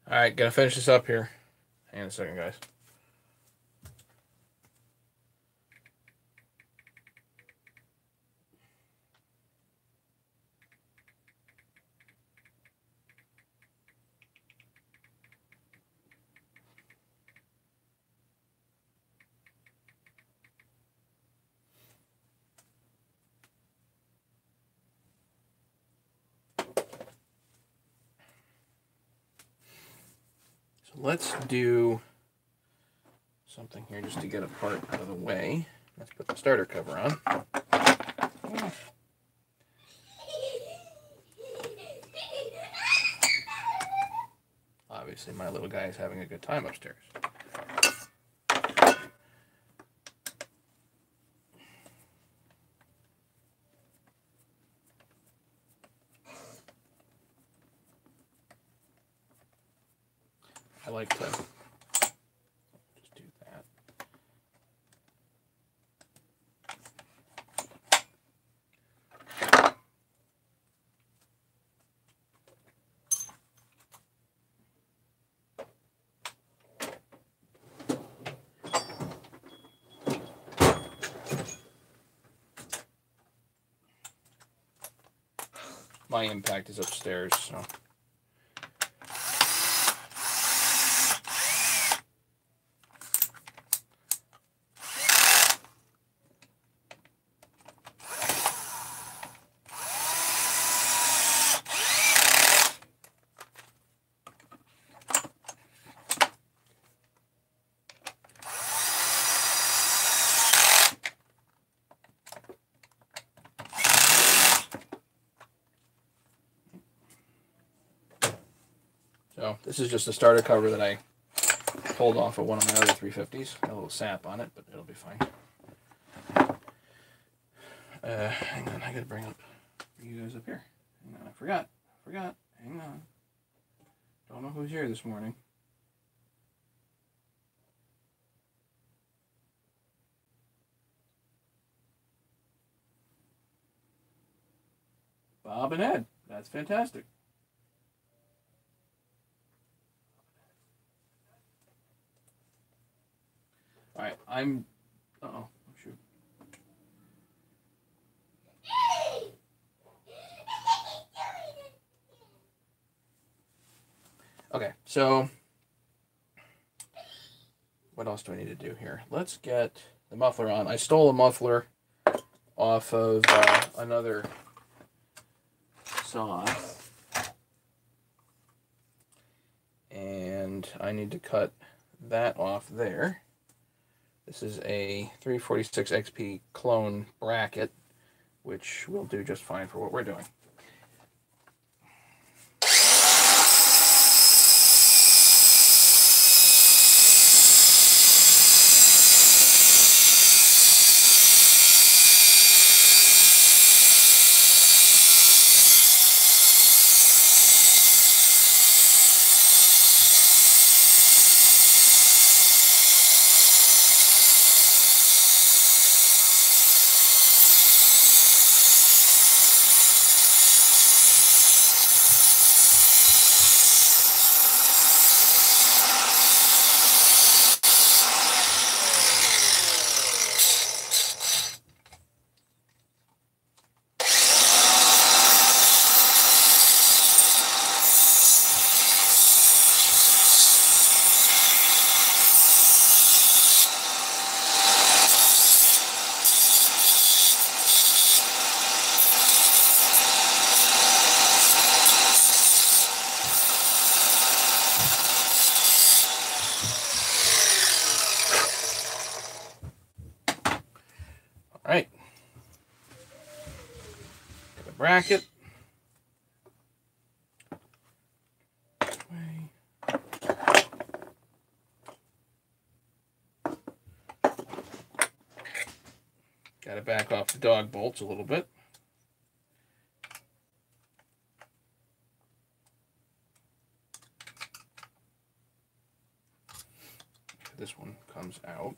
All right, gonna finish this up here. Hang on a second, guys. So let's do something here just to get a part out of the way. Let's put the starter cover on. Obviously, my little guy is having a good time upstairs. I like to just do that. My impact is upstairs, so. So this is just a starter cover that I pulled off of one of my other 350s. Got a little sap on it, but it'll be fine. Hang on, I gotta bring up you guys up here. Hang on, I forgot. Hang on. Don't know who's here this morning. Bob and Ed. That's fantastic. All right, uh-oh, shoot. Okay, so what else do I need to do here? Let's get the muffler on. I stole a muffler off of another saw. And I need to cut that off there. This is a 346 XP clone bracket, which will do just fine for what we're doing. All right. Get the bracket. Got to back off the dog bolts a little bit. This one comes out.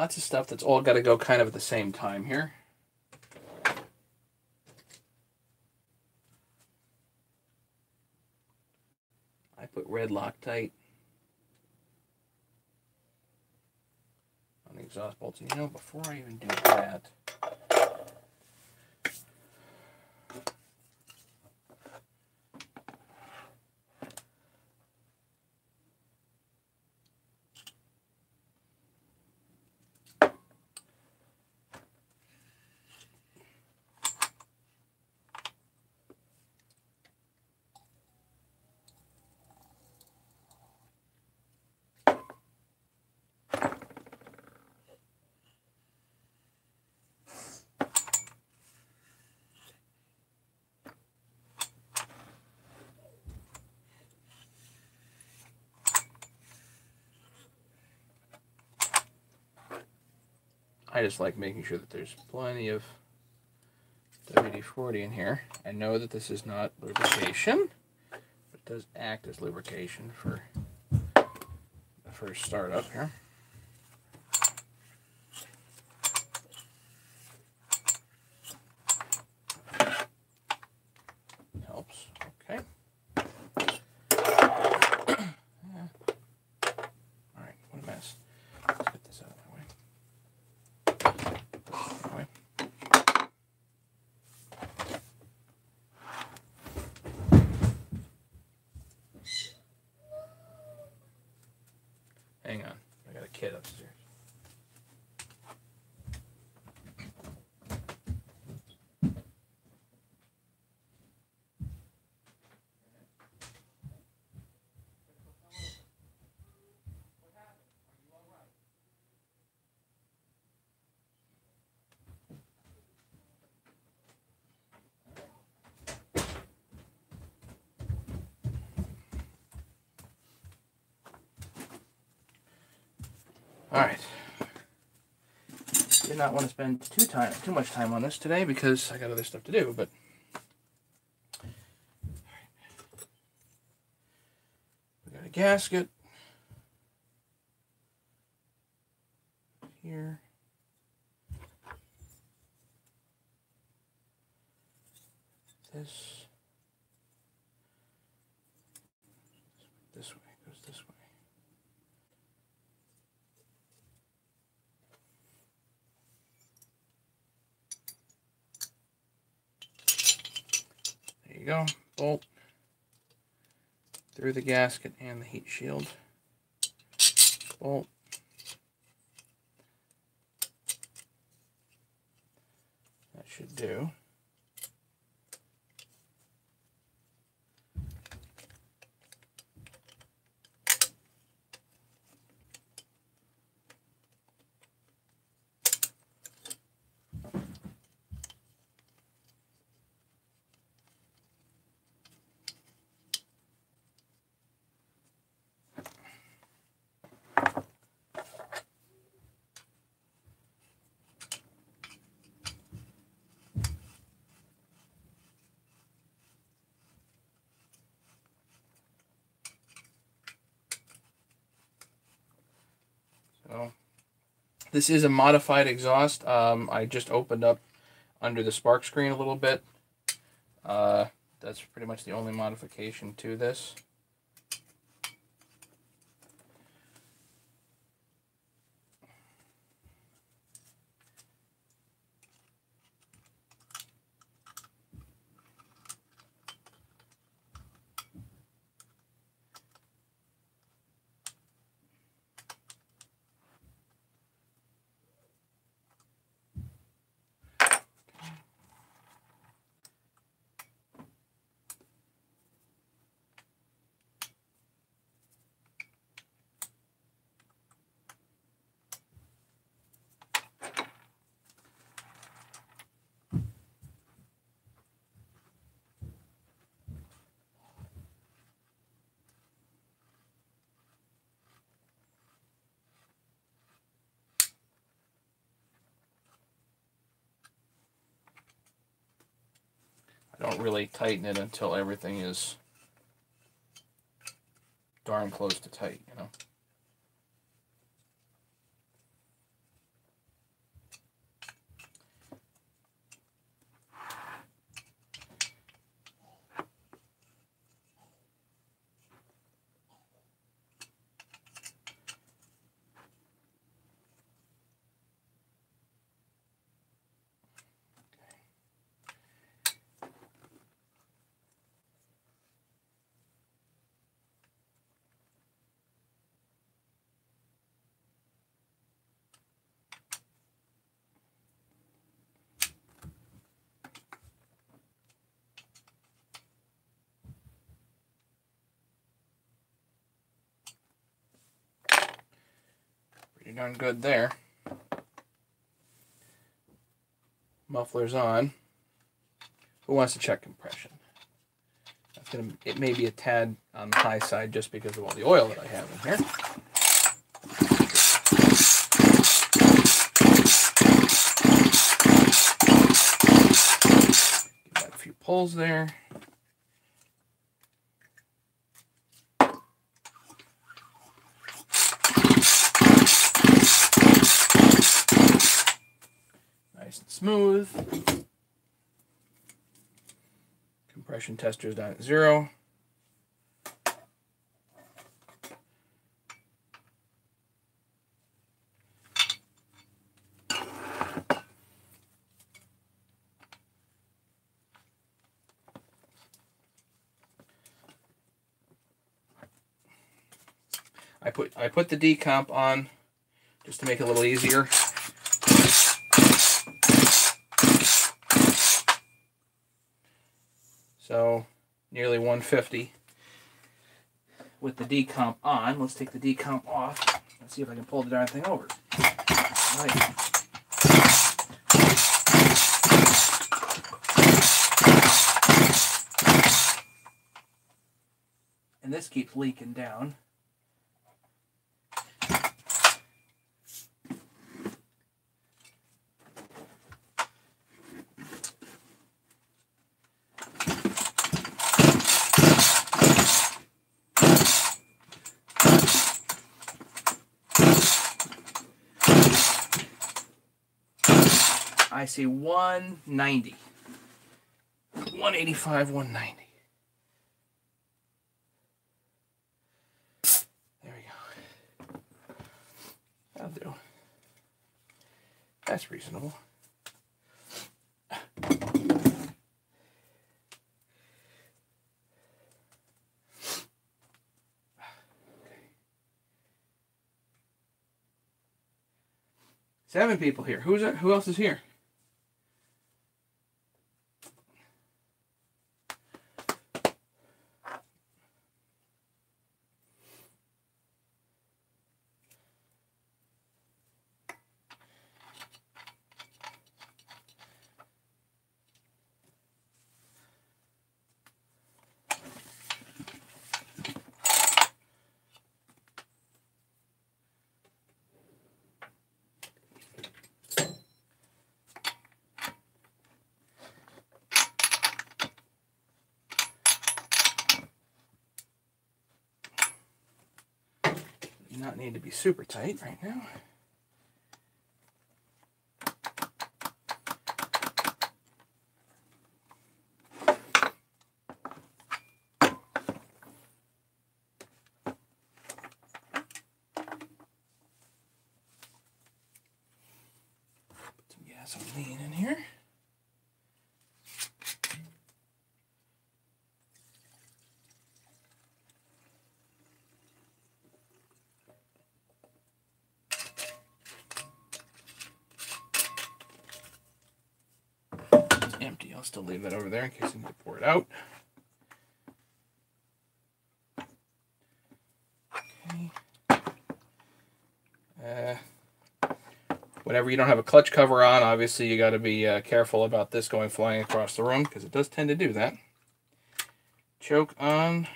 Lots of stuff that's all got to go kind of at the same time here. I put red Loctite on the exhaust bolts. And, you know, before I even do that, I just like making sure that there's plenty of WD-40 in here. I know that this is not lubrication, but it does act as lubrication for the first startup here. Helps. Okay. All right, what a mess. Let's get this out of the way. Hang on, I got a kid upstairs. All right. Did not want to spend too much time on this today because I got other stuff to do, but we got a gasket here. This way, goes this way. There you go, bolt through the gasket and the heat shield. Bolt. That should do. So this is a modified exhaust. I just opened up under the spark screen a little bit. That's pretty much the only modification to this. I don't really tighten it until everything is darn close to tight, you know. pretty darn good there. Muffler's on. Who wants to check compression? It may be a tad on the high side just because of all the oil that I have in here. Give that a few pulls there. Nice and smooth. Compression tester is down at 0. I put the decomp on just to make it a little easier. So nearly 150 with the decomp on. Let's take the decomp off. Let's see if I can pull the darn thing over. Right. And this keeps leaking down. I see 190. 185, 190. There we go. That'll do. That's reasonable. Okay. 7 people here. Who else is here? Not need to be super tight right now. Put some gasoline in here. Empty. I'll still leave that over there in case I need to pour it out. Okay. Whenever you don't have a clutch cover on, obviously you got to be careful about this going flying across the room because it does tend to do that. Choke on.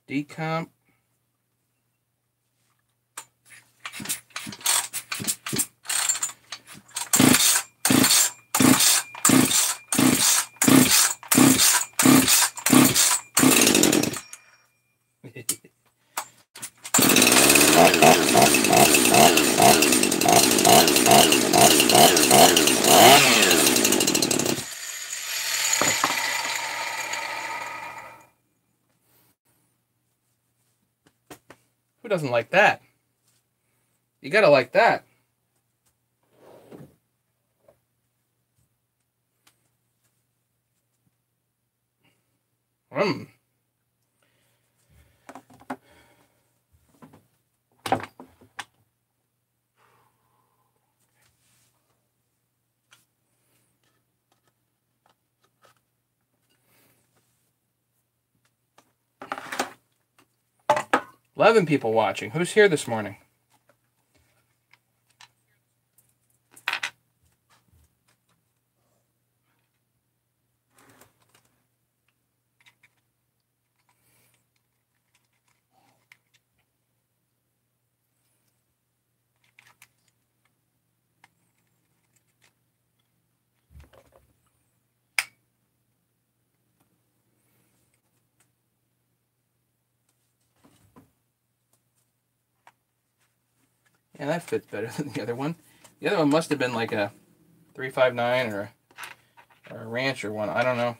Decomp. Who doesn't like that? You gotta like that. 11 people watching. Who's here this morning? Yeah, that fits better than the other one. The other one must have been like a 359 or a Rancher one. I don't know.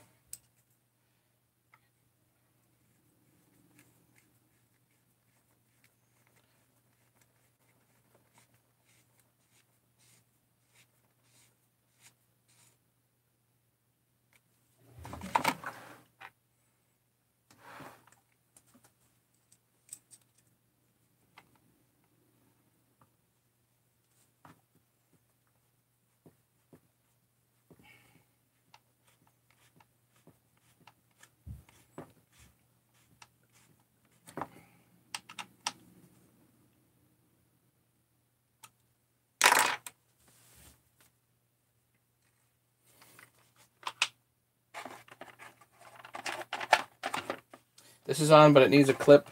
This is on, but it needs a clip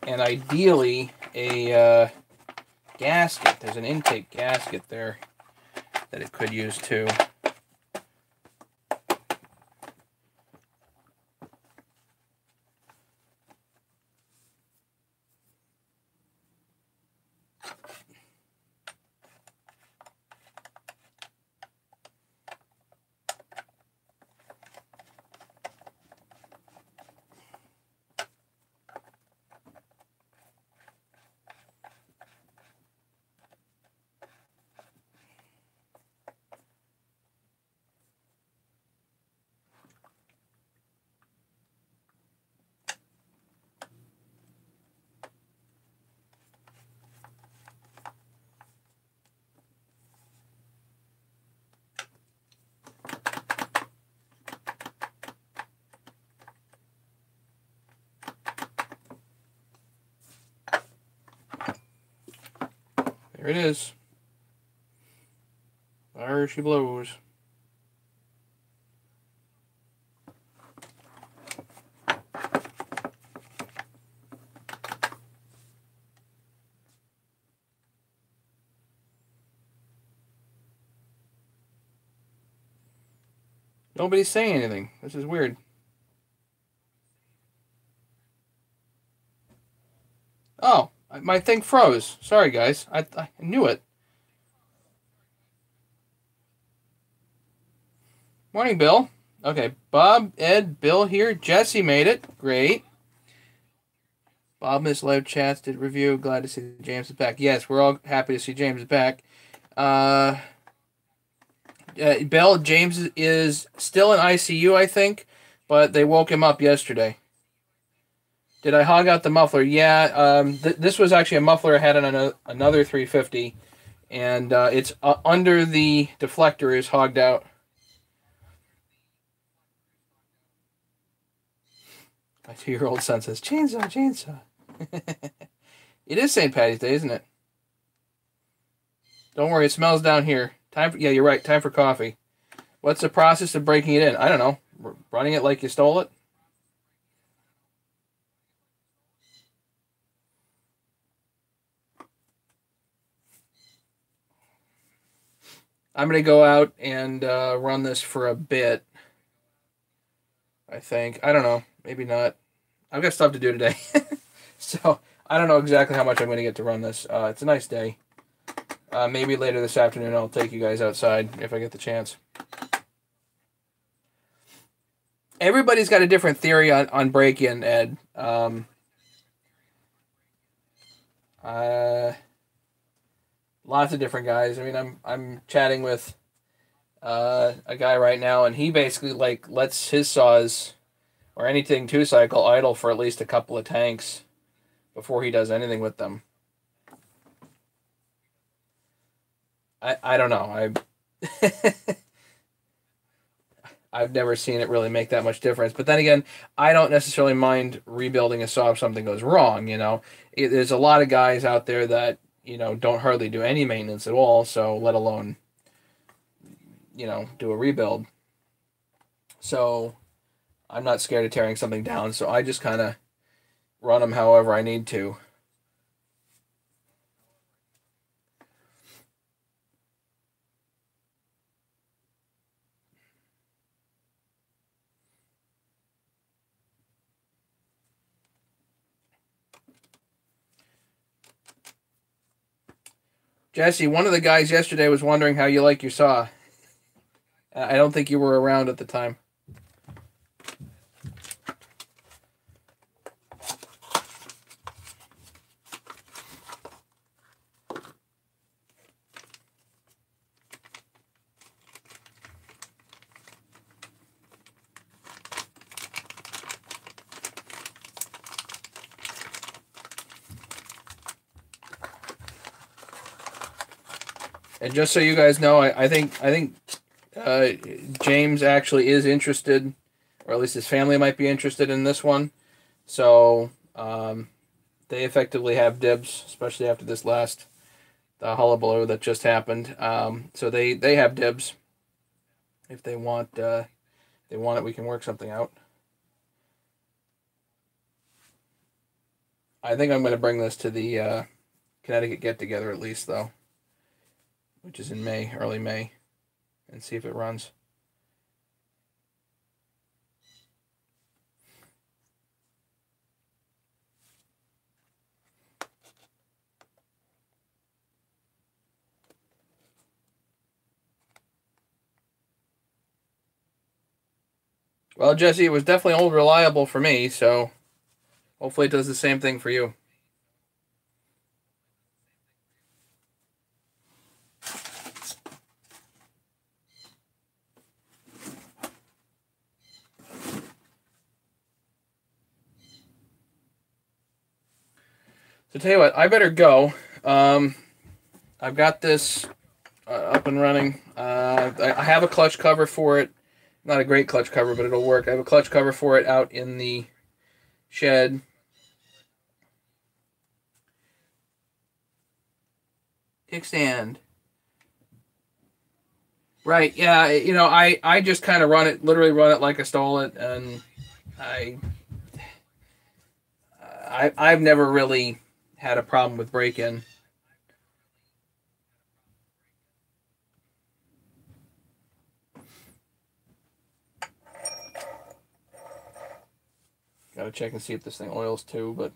and ideally a gasket. There's an intake gasket there that it could use too. There it is. There she blows. Nobody's saying anything. This is weird. Oh, my thing froze. Sorry, guys. I knew it. Morning, Bill. Okay, Bob, Ed, Bill here. Jesse made it. Great. Bob missed live chats, did review. Glad to see James is back. Yes, we're all happy to see James is back. Bill, James is still in ICU, I think, but they woke him up yesterday. Did I hog out the muffler? Yeah, this was actually a muffler I had on another 350, and it's under the deflector is hogged out. My 2-year-old son says, chainsaw, chainsaw. It is St. Patty's Day, isn't it? Don't worry, it smells down here. Yeah, you're right. Time for coffee. What's the process of breaking it in? I don't know. Running it like you stole it? I'm going to go out and run this for a bit. I think. I don't know. Maybe not. I've got stuff to do today. So, I don't know exactly how much I'm going to get to run this. It's a nice day. Maybe later this afternoon I'll take you guys outside if I get the chance. Everybody's got a different theory on break-in, Ed. Lots of different guys. I mean, I'm chatting with a guy right now, and he basically like lets his saws or anything 2-cycle idle for at least a couple of tanks before he does anything with them. I don't know. I've never seen it really make that much difference. But then again, I don't necessarily mind rebuilding a saw if something goes wrong. There's a lot of guys out there that don't hardly do any maintenance at all. So let alone do a rebuild. So I'm not scared of tearing something down. So I just kind of run them however I need to. Jesse, one of the guys yesterday was wondering how you like your saw. I don't think you were around at the time. And just so you guys know, I think James actually is interested, or at least his family might be interested in this one. So they effectively have dibs, especially after this last hullabaloo that just happened. So they have dibs. If they want it, we can work something out. I think I'm going to bring this to the Connecticut get-together at least, though, which is in May, early May, and see if it runs. Well, Jesse, it was definitely old reliable for me, so hopefully it does the same thing for you. So tell you what, I better go. I've got this up and running. I have a clutch cover for it. Not a great clutch cover, but it'll work. I have a clutch cover for it out in the shed. Kickstand. Right, yeah, I just kind of literally run it like I stole it, and I've never really had a problem with break-in. Gotta check and see if this thing oils too, but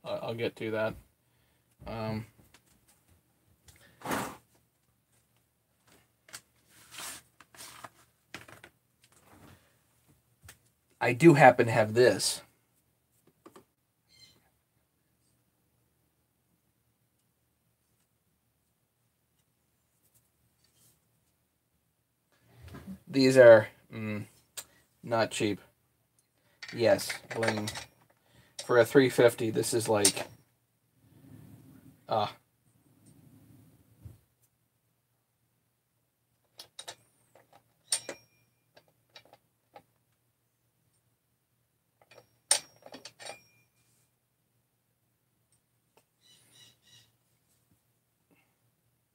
I'll get to that. I do happen to have this. These are not cheap. Yes, bling. For a 350, this is like yeah,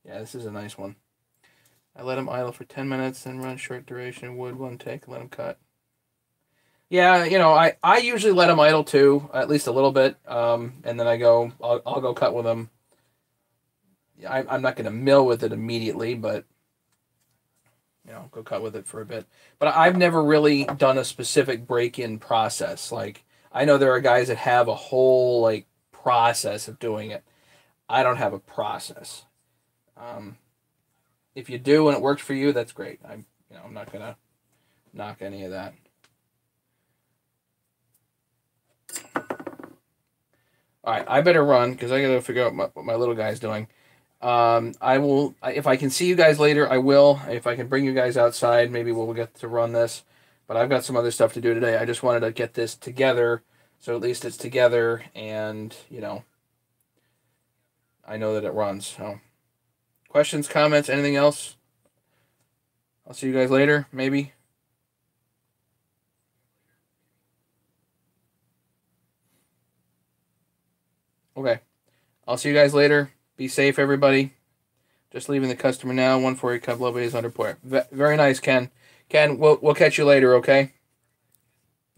this is a nice one. I let them idle for 10 minutes, then run short duration wood one take, let them cut. Yeah, I usually let them idle too, at least a little bit, and then I'll go cut with them. I'm not going to mill with it immediately, but go cut with it for a bit. But I've never really done a specific break-in process. Like, I know there are guys that have a whole like process of doing it. I don't have a process. If you do and it works for you, that's great. I'm not gonna knock any of that. All right, I better run because I gotta figure out what my little guy's doing. I will, if I can see you guys later, I will. If I can bring you guys outside, maybe we'll get to run this. But I've got some other stuff to do today. I just wanted to get this together, so at least it's together, and I know that it runs. So, questions, comments, anything else? I'll see you guys later, maybe. Okay. I'll see you guys later. Be safe, everybody. Just leaving the customer now. 148 Cub Love is under point. Very nice, Ken. Ken, we'll catch you later, okay?